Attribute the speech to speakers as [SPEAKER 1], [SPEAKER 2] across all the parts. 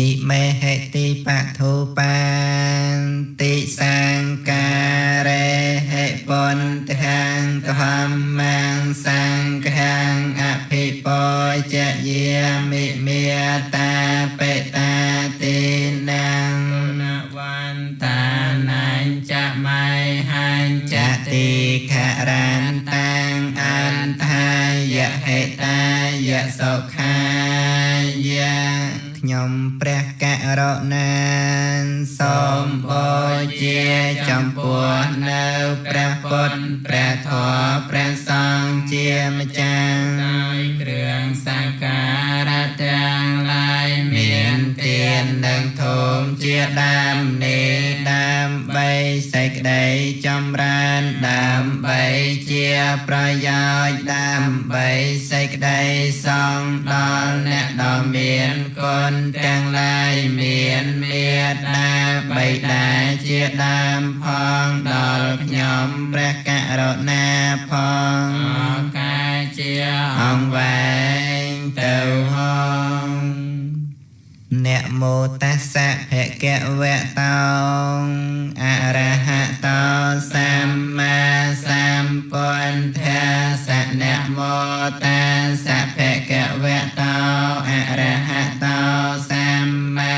[SPEAKER 1] ติเมเหติปัทุปันติสังการเหปุนทังธรรมังสังฆังอภิปุจเยมิเมตาเปตาตินังนวันตานันจะไม่หันจะติขรันตังอันทายะเหตายะสุขายะខ្ញុំព្រះករុណាសូមបូជាចំពោះនៅព្រះពុទ្ធព្រះធម៌ព្រះសង្ឃជាម្ចាស់ដោយគ្រឿងសក្ការៈទាំងឡាយមានទាននិងធម៌ជាដើមនេះដើម្បីសេចក្តីចម្រើនដើម្បីជាប្រយោជន៍ដើម្បីសេចក្តីសង្ឃដល់អ្នកដ៏មានគុណទាំងឡាយមានមេត្តាបិតាជាដើមផងដល់ខ្ញុំព្រះករុណាផងឱកាសជាអង្វែងទៅហងนะโมตัสสะภะคะวะโตอะระหะโตสัมมาสัมพุทธัสสะนะโมตัสสะภะคะวะโตอะระหะโตสัมมา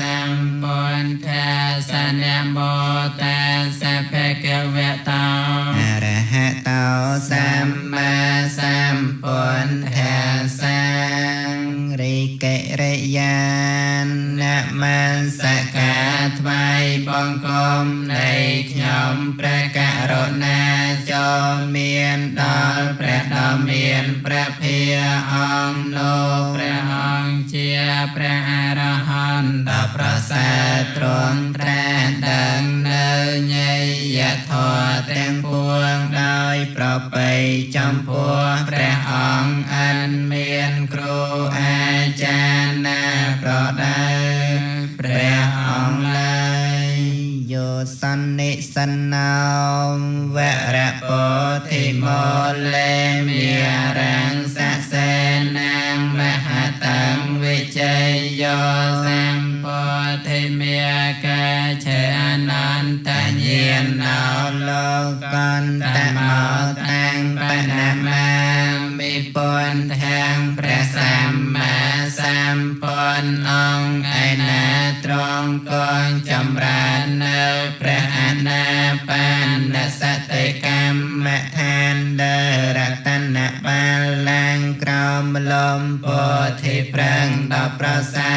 [SPEAKER 1] สัมพุทธัสสะนะโมตัสสะภะคะวะโตอะระหะโตสัมมาสัมพุทธัสสะរិកេរិយានមសការថ្វាយបង្គំនៃខ្ញុំព្រះករុណាចូលមានដល់ព្រះដ៏មានព្រះភិអង្គនោះព្រះអង្គជាព្រះអរហន្តដ៏ប្រសើរទ្រង់ត្រាស់ដឹងនៅញយធម៌ទាំងពួងដោយប្រពៃចំពោះព្រះអង្គអិនមានគ្រូអាចារ្យណាប្រដៅព្រះអង្គឡើយយោសន្និសណោវរពោធិមោលេមិរាំងសសេនាងមហតੰវិជ័យយោសម្ពោធិមេកាឆេអនន្តញាណោលោកន្តមោតាំងបណមាមិពុនធាងព្រះសម្មាសម្ពុទ្ធអង្គឯណាត្រង់កងចម្រើននៅព្រះអនាបានសតិកម្មដ្ឋានដែលរតនបាលឡើងក្រោមលំពោធិប្រឹងដល់ប្រសា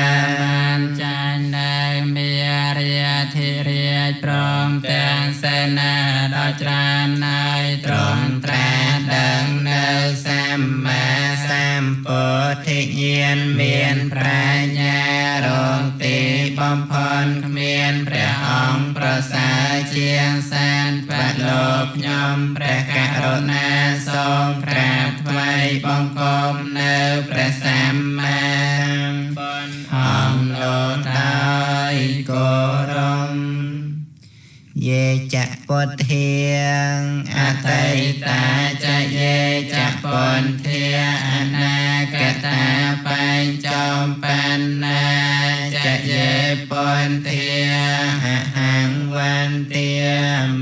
[SPEAKER 1] នចាញ់នៅមានរាធិរាជព្រមទាំងសេនាដ៏ច្រើនហើយទ្រង់ត្រាស់ដឹងនៅសម្មាសម្ពុទ្ធិញ្ញាណមានប្រាជ្ញារងទីបំផុតគ្មានព្រះអង្គប្រសើរជាងសានបលោកខ្ញុំព្រះករុណាសូមក្រាបថ្វាយបង្គំនៅព្រះសម្មាសម្ពុទ្ធអង្គលោកដោយគោរពយេចពុទ្ធាអតីតាចយេចពុទ្ធាអនាគតាបញ្ចំបណ្ណាចយេពុទ្ធាអហង្វន្ទា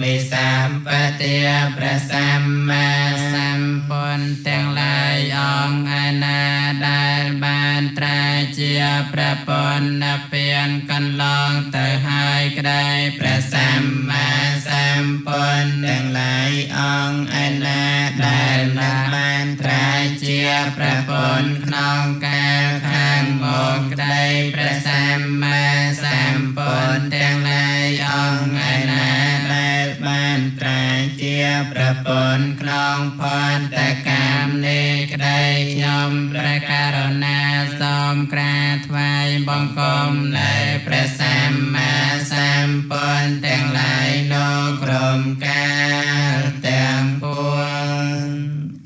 [SPEAKER 1] មិសម្បទាព្រះសម្មាសម្ពុទ្ធទាំងឡាយអង្គឯណាដែលបានត្រាជាព្រះពុទ្ធពៀនកន្លងទៅហើយក្តីព្រះសម្មាសម្ពុទ្ធទាំងឡាយអង្គឯណាដែលបានត្រាជាព្រះពុទ្ធក្នុងកាលខាងមុខក្តីព្រះសម្មាសម្ពុទ្ធទាំងឡាយអង្គឯណាដែលបានត្រាជាព្រះពុទ្ធក្នុងផន្តកម្មនេះក្តីខ្ញុំព្រះករុណាសូមក្រាបថ្វាយបង្គំនៅព្រះសម្មាសម្ពុទ្ធទាំងឡាយនៅក្រុមកាលទាំងពួង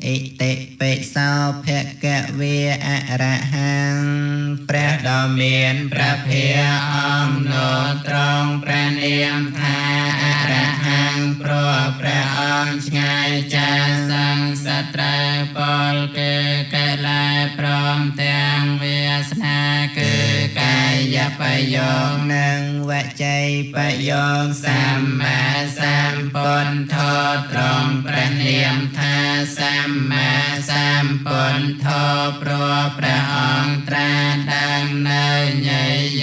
[SPEAKER 1] អិតិពិសោភគវាអរហង្គព្រះដ៏មានព្រះភិអង្គនោះត្រង់ព្រះនាមថាអរហង្គព្រោះ ព្រះអង្គឆ្ងាយចាសង្សត្រូវពលគឺកិលេសព្រមទាំងវាសនាគឺកាយប្រយោគនិងវចីប្រយោគសម្មាសម្ពុទ្ធោត្រង់ព្រះនាមថាសម្មាសម្ពុទ្ធោព្រោះព្រះអង្គត្រាស់ដឹងនៅញ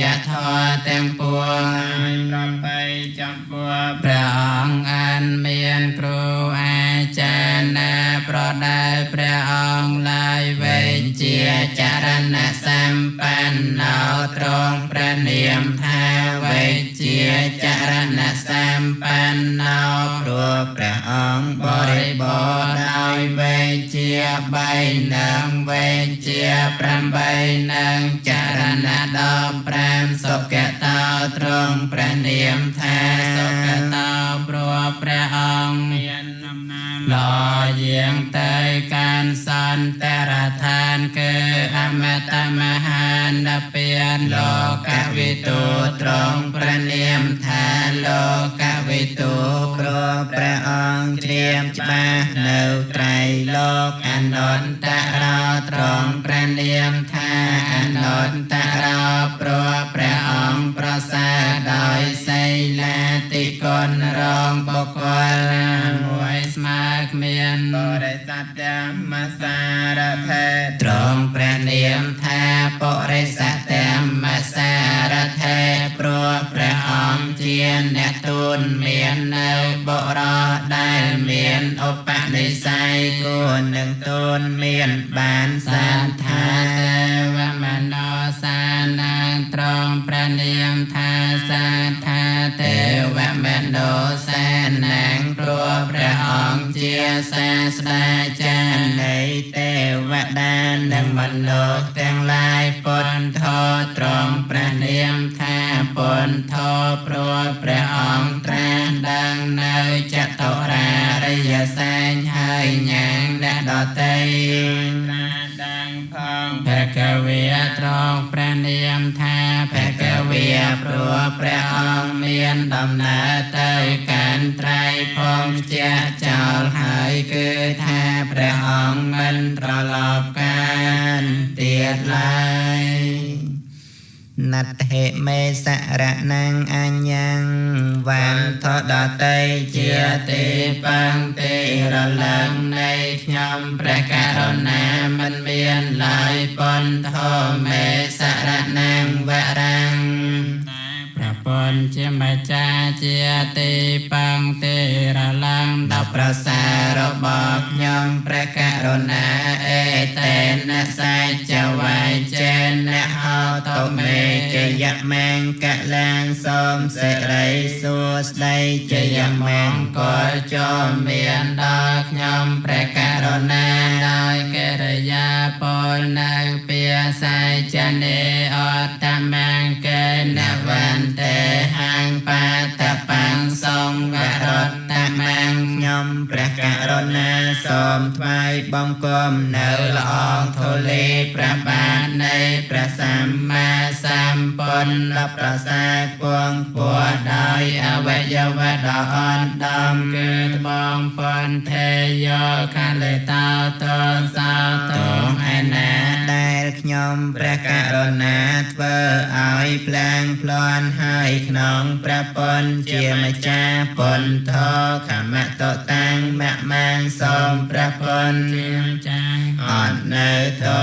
[SPEAKER 1] យធម៌ទាំងពួងប្របីចំពោះព្រះអង្គអានមានគ្រូអាចារ្យណាប្រដៅព្រះអង្គឡើយវិញជាចរណសម្បណ្ណោត្រង់ព្រះនាមថាវិញជាចរណសម្បណ្ណោព្រោះព្រះអង្គបរិបូរណ៍ដោយវិញជា3និងវិញជា8និងចរណ15សុគតោត្រង់ព្រះនាមថាសុគតោព្រោះព្រះអង្គមានអំណាចល្អយាងទៅកាន់សន្តរឋានគឺអមតមហានិព្វានលោកវិទូត្រង់ព្រះនាមថាលោកវិទូព្រោះព្រះអង្គជ្រាបច្បាស់នៅត្រៃលោកអនន្តរោត្រង់ព្រះនាមថាអនន្តរោព្រោះព្រះអង្គប្រសើរដោយសីលាតិគុណរងបុគ្គលមួយស្មើគ្មានបរិស័ទមសារថេត្រង់ព្រះនាមថាបរិស័ទមសារថេព្រោះព្រះអង្គជាអ្នកទូលមាននៅបុរសដែលមានឧបនិស្ស័យគួរនឹងទូលមានបានសន្តាវមនោសានាងត្រង់ព្រះនាមថាសន្តាទេវមនោសានាងព្រោះព្រះអង្គជាសាស្តាចារ្យនៃទេវតានិងមនុស្សទាំងឡាយពុទ្ធោត្រង់ព្រះនាមថាពុទ្ធោព្រោះព្រះអង្គត្រាស់ដឹងនៅចតុរារិយសែងហើយញាងអ្នកដទៃត្រាស់ដឹងផងភគវាត្រង់ព្រះនាមថាភគវាព្រោះព្រះអង្គមានដំណើរទៅកាន់ត្រៃភពជាចោលហើយគឺថាព្រះអង្គមិនត្រឡប់កានទៀតឡើយណដ្ឋិមេសរណังអញ្ញੰវន្តដតេជាទេបង្ទេរលឹងនៃខ្ញុំព្រះករុណាមិនមានឡើយបន្តោមេសរណังវរាំងព្រះពុទ្ធជាម្ចាស់ជាទីពឹងទីរលឹងដល់ប្រសើររបស់ខ្ញុំព្រះករុណាអេតេនសច្ចវៃចេនហោតមេជយមង្គលាំងសូមសិរីសួស្តីជយមង្គលចូលមានដល់ខ្ញុំព្រះករុណាដោយកិរិយាពលនៅពាស័យចនេអតមង្គេនវន្ទេហាងបាតបាំងសង្វរតមង្គខ្ញុំព្រះករុណាសូមថ្វាយបង្គំនៅល្អងធូលីព្រះបាទនៃព្រះសម្មាសម្ពុទ្ធប្រសាទពងពួរដោយអវយវៈដ៏អន់ដំគឺត្បូងពន្ទេយោកាលេតោតងសោតងឯណាដែលខ្ញុំព្រះករុណាធ្វើឲ្យផ្លាំងផ្លន់ហើយក្នុងព្រះពុទ្ធជាម្ចាស់ពុទ្ធោខមតតាំងមមាំងសូមព្រះពុទ្ធជាម្ចាស់អត់នៅទោ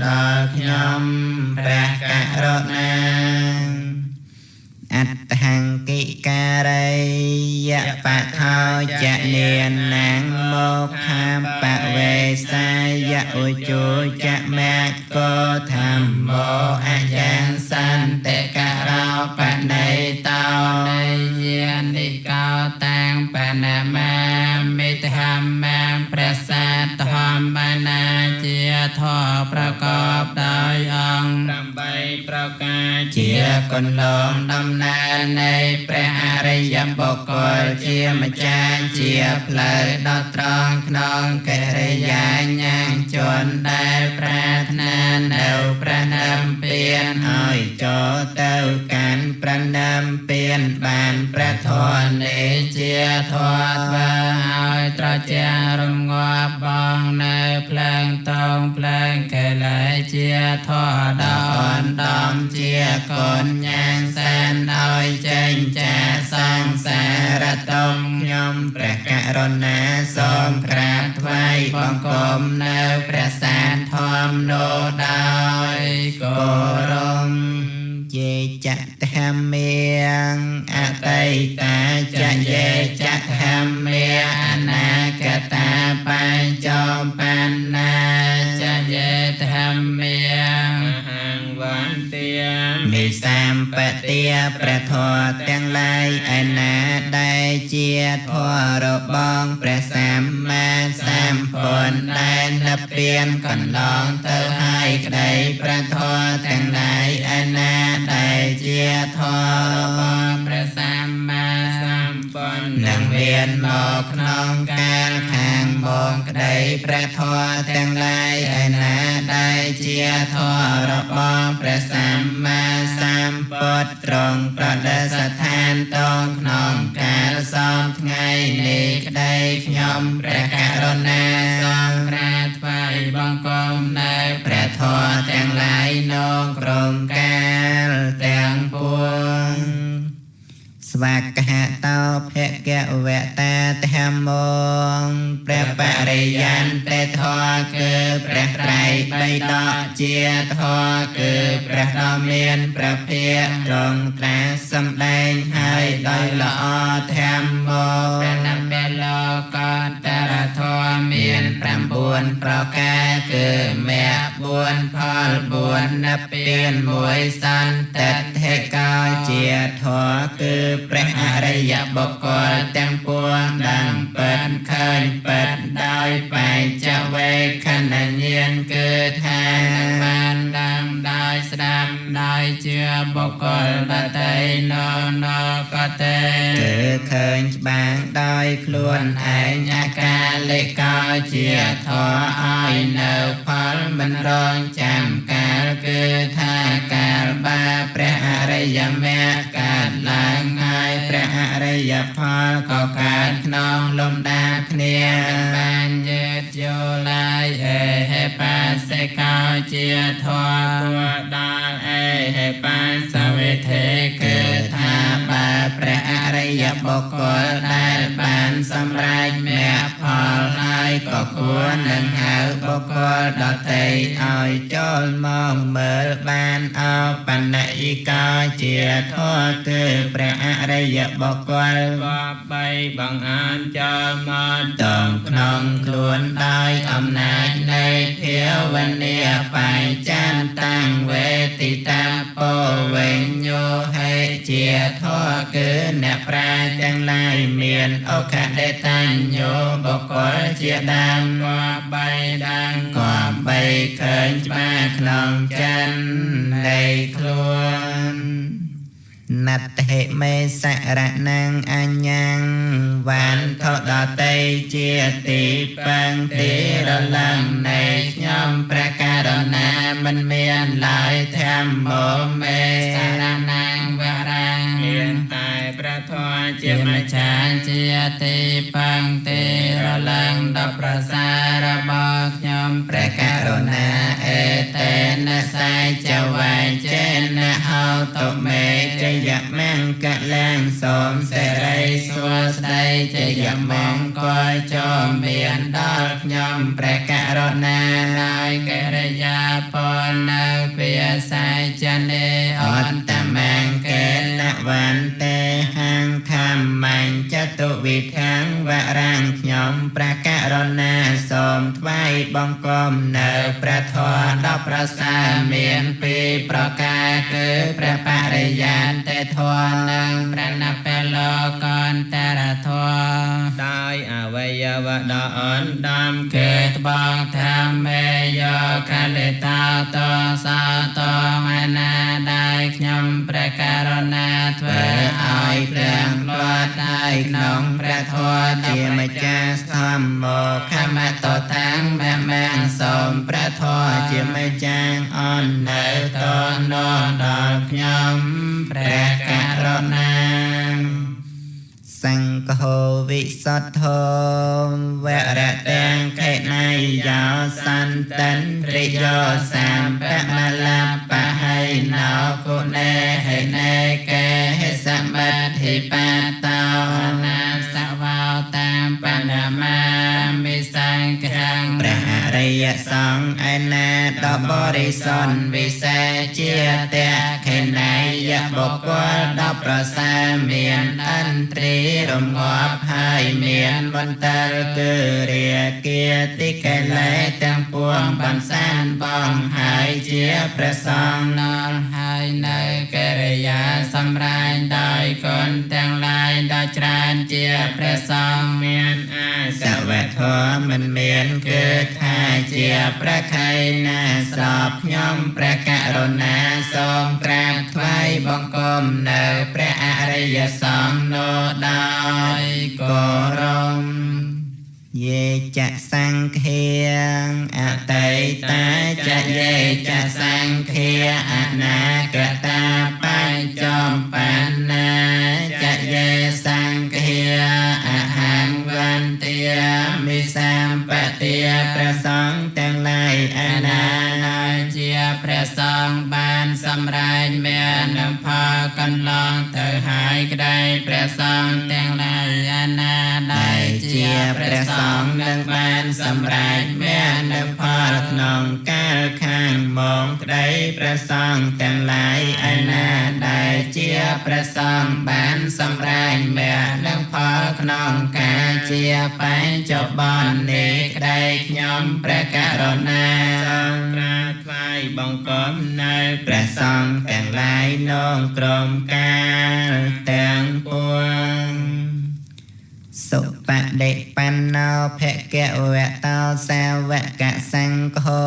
[SPEAKER 1] ដល់ខ្ញុំព្រះករុណាអត្តហង្កិការេយបថោចនេនាងមកខាបវេសាយឧជុចមគ្គធម្មោអយ៉ាងសន្តិការោបណៃតោនៃយានិកោតាំងបណមាមិធម្មព្រះសាទធម្មនាជាធម៌ប្រកបដោយអង្គ8ប្រការជាកន្លងដំណើរនៃព្រះអរិយបុគ្គលជាម្ចាស់ជាផ្លូវដ៏ត្រង់ក្នុងកិរិយាញាញជនដែលប្រាថ្នានៅព្រះនិព្វានឲ្យចូលទៅកាន់ ប្រណាំពៀនបានព្រះធម៌នេះជាធម៌ធ្វើឲ្យត្រជារំងាប់បងនៅភ្លើងតងភ្លើងកិលេសជាធម៌ដ៏អនដំជាកូនញ៉ាងសែនឲ្យចេញចាសង្សារតុងខ្ញុំព្រះករុណាសូមក្រាបថ្វាយបង្គំនៅព្រះសានធម្មនោះដោយគោរពយេចតហមេអតីតាចយេចតហមេអនាគតាបញ្ចោបណ្ណាចយេតហមេអហង្វន្ទាមិសម្បទាព្រះធម៌ទាំងឡាយឯណាដែលជាធម៌របងព្រះសម្មាសម្ពុទ្ធដែលនិព្វានកន្លងទៅហើយក្តីព្រះធម៌ទាំងឡាយឯណាដែលជាធម៌របស់ព្រះសម្មាសម្ពុទ្ធនឹងមានមកក្នុងកាលខាងបងក្តីព្រះធម៌ទាំងឡាយឯណាដែលជាធម៌របស់ព្រះសម្មាសម្ពុទ្ធទ្រង់ប្រដេសឋានតងក្នុងកាលសំថ្ងៃនេះក្តីខ្ញុំព្រះករុណាសូមក្រាបថ្វាយបង្គំនៅព្រះធម៌ទាំងឡាយក្នុងក្រុមកាលទាំងពួងស្វាកហតោភគវតាធម្មងព្រះបរិយន្តធម៌គឺព្រះត្រៃបិដកជាធម៌គឺព្រះដ៏មានព្រះភិក្ខទ្រង់ត្រាស់សម្ដែងហើយដោយល្អធម្មងព្រះនំពេលោកតរធម៌មាន9ប្រការគឺមគ្គ4ផល4និព្វាន1សន្តិដ្ឋិកោជាធម៌គឺព្រះអរិយបុគ្គលទាំងពួងដឹងពិតឃើញពិតដោយបច្ចវេខណញ្ញាណគឺថាបានដឹងដោយស្ដាប់ដោយជាបុគ្គលដទៃនៅក៏ទេគឺឃើញច្បាស់ដោយខ្លួនឯងអកាលេកោជាធម៌ឲ្យនៅផលមិនរងចាំកាលគឺថាកាលបាព្រះអរិយមគ្គកើតឡើងហើយព្រះអរិយផលក៏កើតក្នុងលំដាប់គ្នាបានយឺតយូរឡើយអេហេបាសិកោជាធម៌ពួរដល់អេហេបាសវិធិគឺថាបើព្រះអរិយបុគ្គលដែលបានសម្រេចមគ្គផលហើយក៏គួរនឹងហៅបុគ្គលដទៃឲ្យចូលមកមើលបានអបន័យកោជាធម៌គឺព្រះអរិយបុគ្គលបីបង្អានចូលមកតងក្នុងខ្លួនដោយអំណាចនៃភាវនាបច្ចន្តាំងវេទិតាពោវិញ្ញោហេជាធម៌គឺអ្នកប្រាជ្ញទាំងឡាយមានឱកាសតញ្ញោបុគ្គលជាដើមក៏បីដើមក៏បីឃើញច្បាស់ក្នុងចិននៃខ្លួនណត្តហេមេសារណੰអញ្ញੰវ៉ានថដតេជាទីពឹងទីរលឹងនៃខ្ញុំព្រះករុណាមិនមានឡើយធម្មោមេសារណੰវរាំងមានតែព្រះធម៌ជាម្ចាស់ជាទីពឹងទីរលឹងដ៏ប្រសើររបស់ខ្ញុំព្រះករុណាអេតេនសាចវៃចេនហោតុមេចយមង្គលាំងសូមសិរីសួស្តីជយមង្គលចូលមានដល់ខ្ញុំព្រះករុណាហើយកិរិយាពលនៅភាសាចនេអន្តមង្គលវន្ទេហាងខមញ្ចតុវិធាងវរាំងខ្ញុំព្រះករុណាសូមថ្វាយបង្គំនៅព្រះធម៌ដ៏ប្រសើរមានពីរប្រការគឺព្រះបរិយន្តធម៌និងព្រះនពលកន្តរធម៌ដោយអវយវៈដ៏អណ្ដំគឺត្បូងធម្មេយោកលិតោតសោតមណាដែលខ្ញុំព្រះករុណាធ្វើឲ្យព្រះលាត់ហើយក្នុងព្រះធម៌ជាម្ចាស់ធម្មោខមតតាំងមមាំងសូមព្រះធម៌ជាម្ចាស់អននៅតនដល់ខ្ញុំព្រះក ណា សង្ឃោវិសុទ្ធោវរទាំងខេណៃយោសន្តន្ទ្រិយោសម្បមលបហៃណោគុណេហេណេកេហិសម្បត្តិបតោណាសវោតាមបណមាមិសង្ឃังព្រះអរិយសង្ឃឯណាដល់បរិសុទ្ធវិសេសជាតេខេណៃយបុគ្គលដល់ប្រសើរមានអន្ត្រី រងាប់ហើយមានបន្ទាល់គឺរាគាតិកិលេសទាំងពួងបានសានបងហើយជាព្រះសង្ឃដល់ហើយនៅកិរិយាសម្រាញដោយគុណទាំងឡាយដ៏ច្រើនជាព្រះសង្ឃមានអាសវៈធម៌មិនមានគឺថាជាព្រះខៃណាសពខ្ញុំព្រះករុណាសូមក្រាបថ្វាយបង្គំនៅព្រះអរិយសង្ឃនោះដោយគោរពយេចសង្ឃាអតីតាចយេចសង្ឃាអនាគតាបញ្ចំបណ្ណាចយេសង្ឃាអហង្វន្ទាមិសម្បទាព្រះសង្ឃទាំងឡាយអនាជាព្រះសង្ឃបានសម្រេចមានផលកន្លងទៅហើយក្តីព្រះសង្ឃទាំងឡាយអនាដែលជាព្រះសង្ឃនឹងបានសម្រេចមានផលក្នុងកាលខាងមកក្តីព្រះសង្ឃទាំងឡាយអនាដែលជាព្រះសង្ឃបានសម្រេចមានផលក្នុងកាលជាបញ្ចុប្បន្ននេះក្តីខ្ញុំព្រះករុណាក្រាបថ្វាយបង្គំនៅព្រះសង្ឃទាំងឡាយក្នុងក្រុមកាលទាំងពួងសុបដិបណ្ណោភគវតោសាវកសង្ឃោ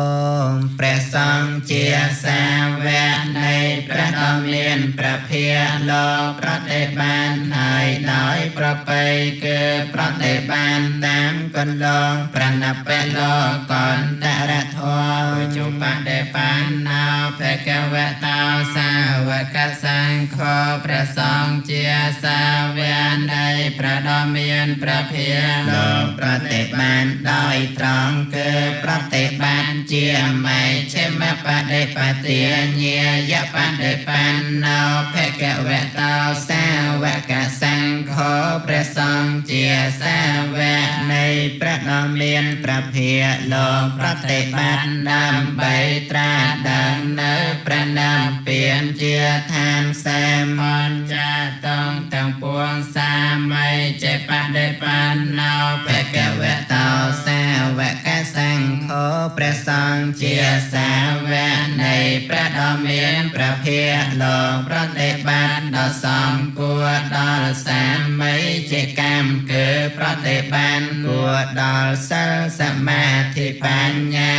[SPEAKER 1] ព្រះសង្ឃជាសាវកនៃព្រះដ៏មានព្រះភាលោកប្រតិបានហើយដោយប្រពៃគឺប្រតិបានតាមកន្លងប្រណបលោកន្តរធម៌ជុបដិបណ្ណោភគវតោសាវកសង្ឃោព្រះសង្ឃជាសាវកនៃព្រះដ៏មានព្រះភាលោកប្រតិបានដោយត្រង់គឺប្រតិបានជាមេឈមបដិបទាញាយបដិបណ្ណោភគវតោសាវកសង្ឃោព្រះសង្ឃជាសាវកនៃព្រះដ៏មានព្រះភាលោកប្រតិបានដើម្បីត្រាស់ដឹងនៅព្រះនាមពៀនជាឋានសេមញ្ចាតងទាំងពួងសាមីចេបដិបណ្ណោភគវតោសាវកសង្ឃោព្រះសង្ឃជាសាវកនៃព្រះដ៏មានព្រះភាលោកប្រតិបានដ៏សមគួរដល់សាមីជាកម្មគឺប្រតិបានគួរដល់សិលសមាធិបញ្ញា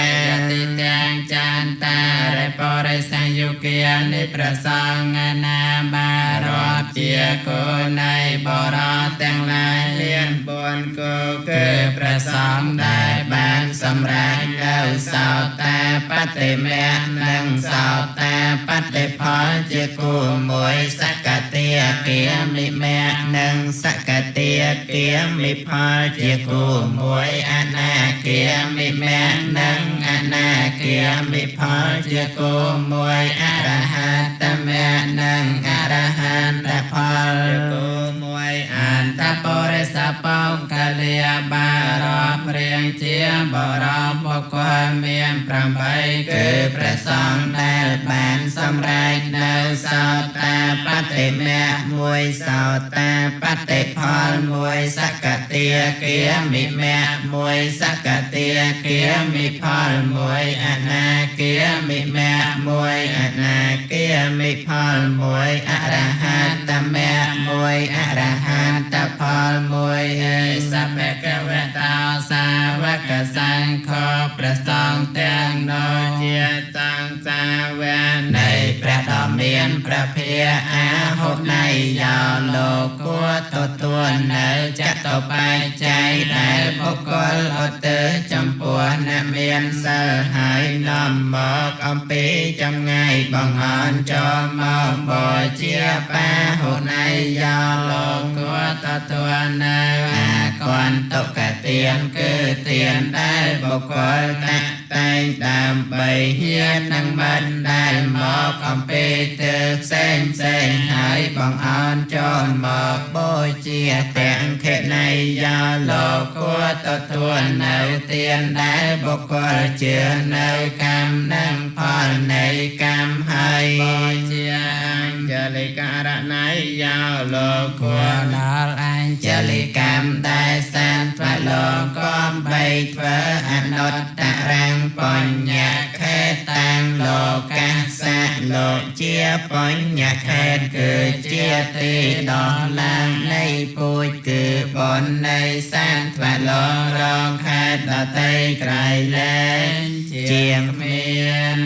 [SPEAKER 1] ទីទាំងចានតារិបរិសយុគានិព្រះសង្ឃណាបារាប់ជាគោនៃបរោទាំងឡាយលៀនបុណ្យគោគឺព្រះសង្ឃដែលបានសម្រេចនៅសោតាបតិមៈនិងសោតាបតិផលជាគូមួយសកតិគាមិមៈនិងសកតិគាមិផលជាគូមួយអនាគាមិមៈនិងអនាគាមិផលជាគូមួយអរហត្តមៈនិងអរហន្តផលជាគូមួយអន្តបរិសបោកលាបារោរៀងជាបរោបុគ្គលមាន8គឺព្រះសង្ឃដែលបានសម្រេចនៅសោតាបតិមៈមួយសោតាបតិផលមួយសកតិគាមិមៈមួយសកតិគាមិផលមួយអនាគាមិមៈមួយអនាគាមិផលមួយអរហត្តមៈមួយអរហត្តផលមួយអេសភគវតោសាវកសង្ឃោព្រះសង្ឃទាំងនោះជាសង្ឃសាវកនៃព្រះដ៏មាន นประเพียอาหุบในยาวโลกัวตัวเนอจะต่อไปใจได้บุคคลอดเตอจำปัวนาเมียนเสหายน้ำบอกอมปีจำไงบังอ่อนจอมอบบ่เจียป้าหุบในยาวโลกัวตัวเนอก่อนตกกะเตียนคือเตียนได้บุคคลตะไตตามใบเฮียนนังบันได้บอกอมปีเตอเส้นหายบังอ่อนจอมบอกบ่เจียแต่งเขในยาวโลกัวตัวเนอเตียนได้บุคคลเจือเนอกรรมนั่งพรในกรรมให้บ่เจียอัญเจลิการะในยาวโลกัวดอลอัญเจลิกรรมได้สันตะโลก้อมใบเถออนุตตรังปัญญาแค่ตังโลกัสสะโลเจียปัญญาแค่คือเจียตีดอลางในปุยคือบนในสันตะโลรองแค่ตะเตยไกลแลเจียงเมียน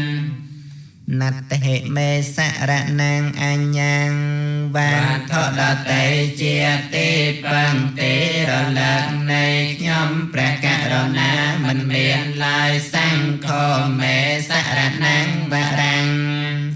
[SPEAKER 1] นัตเหเมสะระนังอัญญังวันทอดเตเจียติปังติระลักในย่อมประกาศนามันเมียนลายสังโฆเมสะระนังบารัง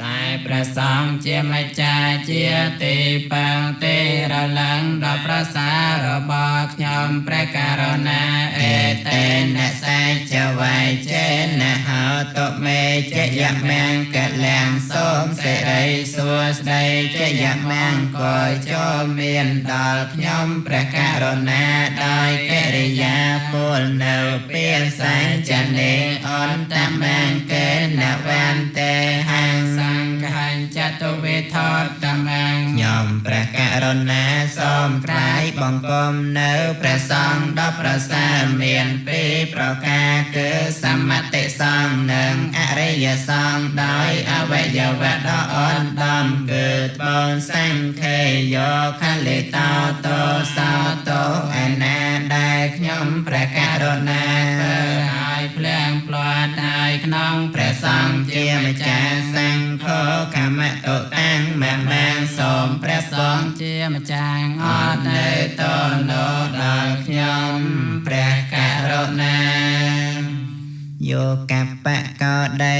[SPEAKER 1] สายประสองเจียมจาเจียติปังติระลังดอกประสาระบอกย่อมประกาศนาเอเตนะสายจะไวเจนะหาตเมเจยะแมงกะแลงส้มเสรีสัวใดเจยะแมงก่อยจอเมียนดอกย่อมประกาศนาได้เกริยาปุลเนวเปียสายจันเนอ่อนตะแมงเกณวันเตหังสังขันจตุวิทอดตะแมงย่อมประกาศนาส้มไตรบังกลมเนวประสองดอกประสาเมียนปีประกาศคือสมัติสองหนึ่งอริยสองโดยอวัยวะดออ่อนดอมเกิดบนสังเคโยคะลิตาโตสาวโตอนาได้ย่อมประกาศนาหายเพลิงปลอดหายขนองประสองเจียมจาสังโฆขมะโตตั้งแม่แมงสมประสองเจียมจางอดในต้นโนดอกย่อมประกาศนาโยกัปปะก็ได้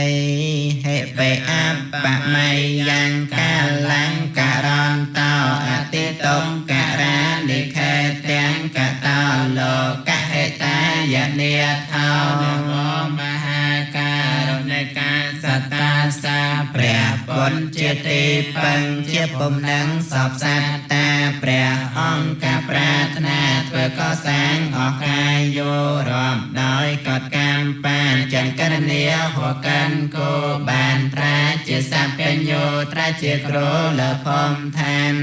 [SPEAKER 1] ให้ไปอัปปะไม่ยังกาลังการอนเต้าอติตงการาลิเคเตียงกะเต้าโลกะเหตายะเนียเท้ามหาการุณกาสัตตาสาเปรียปนเจติปังเจียปมนังสอบสัตตาเปรียองกะปรารถนาเพื่อก็แสงออกกายโยรอมโดยกฎกรรมปานจันกันเนียหัวกันโกบานตราเจสัพเป็นโยตราเจโกรละพมแทน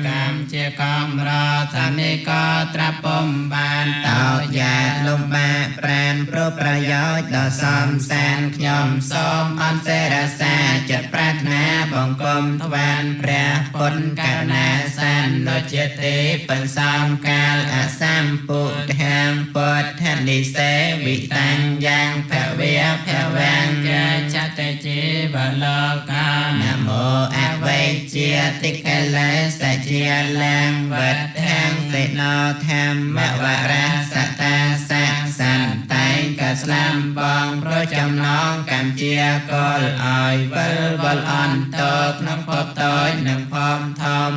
[SPEAKER 1] กรรมเจกอมรอสามีก็ตราปมบานเต่ายาลมบาปรานโปรประโยชน์ต่อสมแสนขยมสมอันเสรสาจัดปรารถนาบังกลมทวารพระพลกานาสันโนเจติเป็นสามกาลอาสัมปุทธังปดทันดิเสวิตังยังแผ่เวียแผ่แวงเจจัตจิบโลกานะโมอเวเจียติกะเลสเจียลังวัดแห่งสิโนธรรมวราสตาสักสันไตกัสลัมบองโปรจำน้องกำเจียกอลออยเวลบอลอ่อนโตกน้ำพบต้อยหนึ่งพร้อมทอม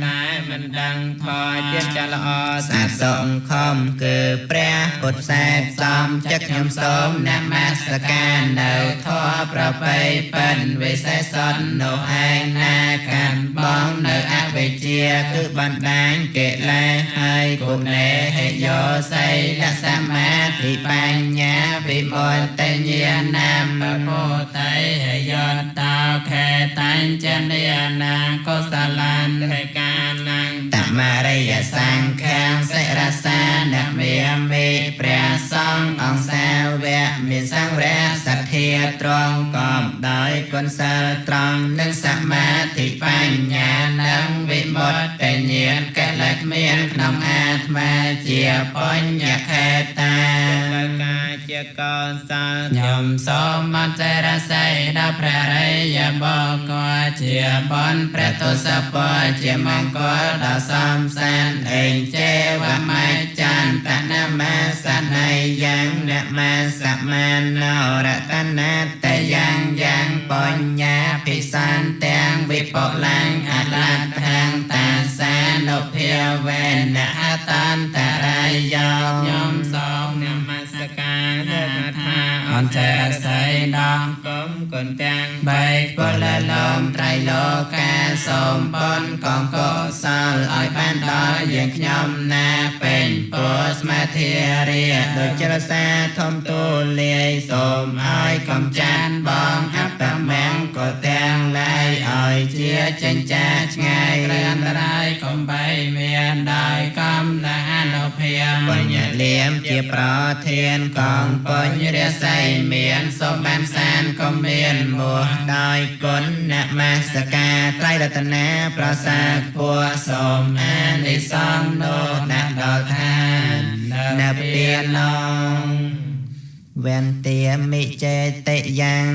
[SPEAKER 1] ตายมันดังพอเจียจละอสัตสงคมคือเปรียปุตแสบซอมจักยมสมนมัสการเนอทอประไปเป็นวิสัยสนโนไอนาการบองเนออเวเจียคือบันดาลเกลาให้กุมเนให้โยไซละสมาธิปัญญาวิมลเตเนียนามโพไตให้ยอดตาวแค่ตันเจเนียนาก็สลันให้การนังตมาริยสังขังเสรสานะเมียมีเปรียสององสาวเวเม មានសង្វរៈសទ្ធាត្រង់កំដោយគុណសិលត្រង់និងសមាធិបញ្ញានិងវិមុតតិញ្ញាណកិលេសមានក្នុងអាត្មាជាបញ្ញខេតាកាជាកោសលខ្ញុំសូមអន្តរសេចដល់ព្រះរិយបុគ្គលជាបុណ្យព្រះទសពជាមង្គលដ៏សំសានអេងចេវមច្ចន្តនមសណៃយ៉ាងនមសមានណរតនាតយ៉ាងយ៉ាងបញ្ញាភិសន្ទាំងវិបុលាងអលត្ថាងតាសានុភាវេនអតន្តរាយខ្ញុំសូមនមស្ការលោកថាអន្តរសេចដល់គុំគុណទាំងបីពលលំត្រៃលោកាសូមបុណ្យកងកុសលឲ្យបានដល់យើងខ្ញុំណាពេញពុស្មាធារាដូចចរសាធំទូលាយសូមឲ្យកំចានបងអបមង្គលទាំងឡាយឲ្យជាចិញ្ចាឆ្ងាយគ្រានរាយកំបីមានដោយកំណាអនុភាពបញ្ញលៀមជាប្រធានកងបញ្ញរស័យមានសូមបានសានក៏មានមួដោយគុណនមស្ការត្រៃរតនាប្រសាទពួរសូមអានិសង្ឃនោះដាក់ដល់ឋាននៅពាណងវន្ទាមិចេតិយ៉ាង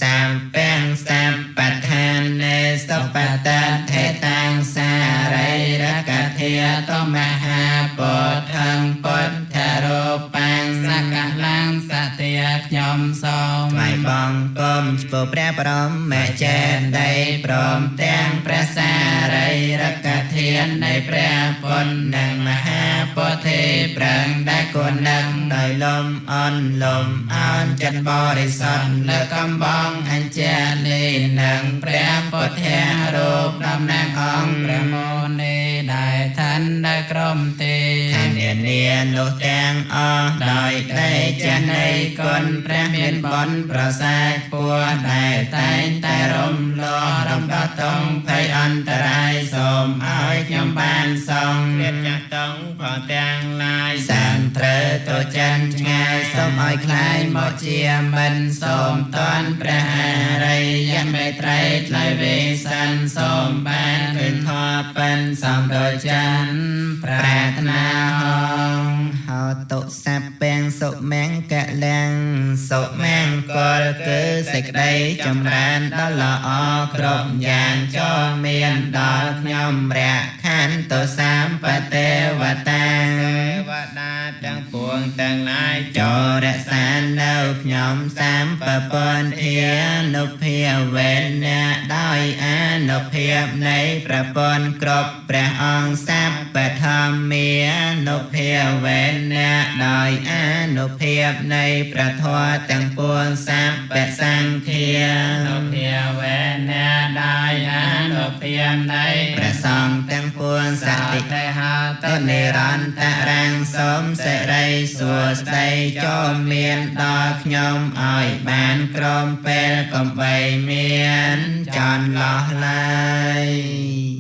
[SPEAKER 1] សម្ពាំងសម្បដ្ឋានេសុបតថេតាំងសារីរកធាតមហាពុទ្ធังពុទ្ធរូបាំងសកលាំងសតិខ្ញុំសូមថ្វាយបង្គំចំពោះព្រះបរមចេតិយព្រមទាំងព្រះសារីរកធានៃព្រះពុទ្ធនិងមហាពុទ្ធិប្រឹងដែលគុណនឹងដោយលំអន់លំអនចិត្តបរិសុទ្ធលើកំបងអញ្ចាលីនឹងព្រះពុទ្ធរូបតំណាងអង្គព្រះមោនីដែលឋានដែលក្រុមទេឋាននានោះទាំងអស់ដោយតែចេះនៃគុណព្រះមានបុណ្យប្រសើរពួរដែលតែងតែរំលោះរំដោះតងភ័យអន្តរាយសូមឲ្យខ្ញុំបានសងរៀបចាស់តងផងទាំងឡាយសានត្រូវទៅចិនឆ្ងាយសូមឲ្យខ្លាយមកជាមិនសូមតន់ព្រះអរិយមេត្រីថ្លៃវិសិនសូមបានឃើញធម៌ពិនសំដូចចិនប្រាថ្នាហងហោតុសัพពេងសុមង្គលាំងសុមង្គលគឺសេចក្តីចម្រើនដល់ល្អគ្រប់យ៉ាងចូលមានដល់ខ្ញុំរខន្តសម្បទេវតាទេវតាទាំងពួងទាំងឡាយចូលរក្សានៅខ្ញុំសម្បពន្ធានុភាវេនៈដោយអនុភាពនៃព្រះពន្ធគ្រប់ព្រះអង្គសัพពធម្មានុភាវេនៈដោយអនុភាពនៃព្រះធម៌ទាំងពួងសัพពសង្ឃានុភាវេនៈដោយអនុភាពនៃព្រះសង្ឃទាំងពួងសតិទេហតនិរន្តរាំងសូមសិរីសួស្តីចូលមានដល់ខ្ញុំឲ្យបានក្រុមពេលកំបីមានចន្លោះឡើយ